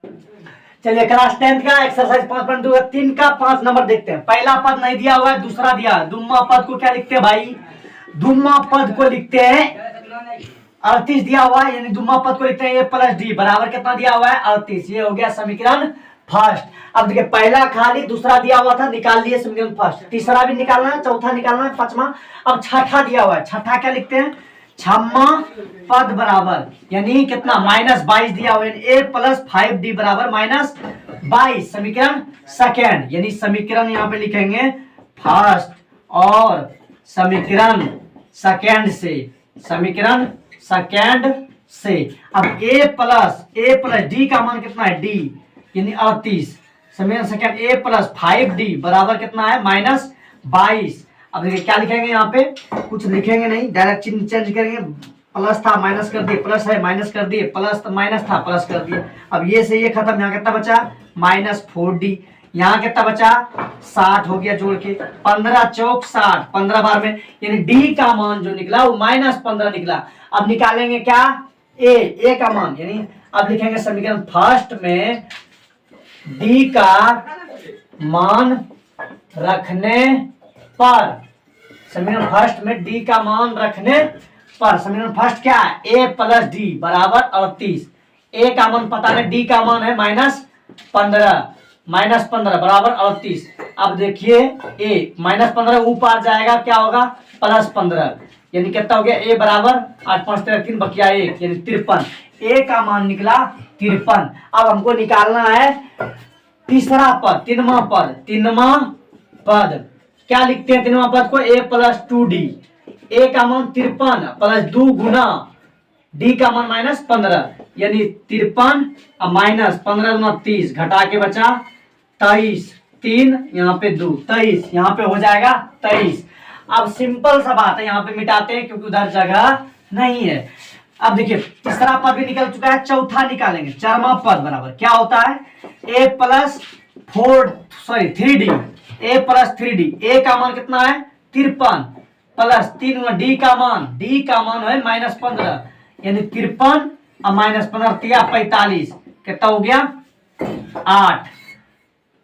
चलिए क्लास 10 का एक्सरसाइज 5.2 का 3 का 5 नंबर देखते हैं। पहला पद नहीं दिया हुआ है, दूसरा दिया है। दुम्मा पद को क्या लिखते हैं भाई? दुम्मा पद को लिखते हैं 38 दिया हुआ है, यानी दुम्मा पद को लिखते हैं a प्लस डी बराबर कितना दिया हुआ है? 38। ये हो गया समीकरण फर्स्ट। अब देखिए पहला खाली, दूसरा दिया हुआ था, निकाल लिए समीकरण फर्स्ट। तीसरा भी निकालना है, चौथा निकालना है, पांचवा। अब छठा दिया हुआ है, छठा क्या लिखते हैं? छम्मा पद बराबर, यानी कितना? -22 दिया हुआ है, a प्लस 5d बराबर -22 समीकरण सेकेंड। यानी समीकरण यहाँ पे लिखेंगे फर्स्ट और समीकरण सेकेंड से, समीकरण सेकेंड से। अब a प्लस d का मान कितना है? d यानी 38 समीकरण सेकेंड a प्लस 5d बराबर कितना है? -22। अब देखिए क्या लिखेंगे यहाँ पे? कुछ लिखेंगे नहीं, डायरेक्ट चिन्ह चेंज करेंगे। प्लस था माइनस कर दिए, प्लस है माइनस कर दिए, प्लस माइनस था प्लस कर दिए। अब ये से ये खत्म, यहाँ कितना बचा? -4d। यहाँ कितना बचा? 60 हो गया जोड़ के, 15 चौक 60, 15 बार में, यानी d का मान जो निकला वो -15 निकला। अब निकालेंगे क्या? a का मान, यानी अब लिखेंगे समीकरण फर्स्ट में d का मान रखने पर, समीकरण फर्स्ट में d का मान रखने पर, समीकरण फर्स्ट क्या है? a प्लस डी बराबर 38। a का मान पता नहीं, d का मान है -15 बराबर 38। अब देखिए a -15 ऊपर जाएगा, क्या होगा? +15, यानी कितना हो गया? a बराबर 8 5 13 3 बकिया 1 यानी 53। a का मान निकला 53। अब हमको निकालना है तीसरा पद, तीनवा पद क्या लिखते हैं? तीनवा पद को a प्लस 2d, a का मान 53 प्लस 2 गुना d का मान -15, यानी 53 और -15 गुना 30, घटा के बचा 23, 3 यहाँ पे 2, 23 यहाँ पे हो जाएगा 23। अब सिंपल सा बात है, यहाँ पे मिटाते हैं क्योंकि उधर जगह नहीं है। अब देखिए तीसरा पद भी निकल चुका है, चौथा निकालेंगे। चारवा पद बराबर क्या होता है? a plus 3d, a plus 3d, a का मान कितना है? 53 प्लस 3 d का मान है -15, यानी 53 और -15 तिया 45, कितना हो गया? 8।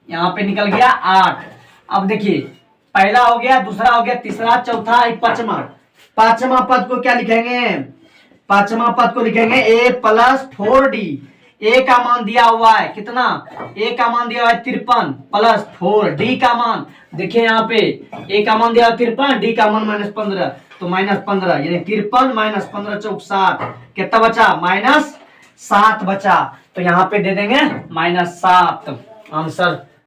यहाँ पे निकल गया 8। अब देखिए पहला हो गया, दूसरा हो गया, तीसरा, चौथा, पांचवा पद को क्या लिखेंगे? पांचवा पद को लिखेंगे a प्लस 4d, a का मान दिया हुआ है कितना? a का मान दिया हुआ है 53 प्लस 4, d का मान देखिए यहाँ पे a का मान दिया हुआ 53, d का मान -15, तो -15 यानी 53 -15 चौक 60, कितना बचा? -7 बचा, तो यहाँ पे दे देंगे -7 आंसर।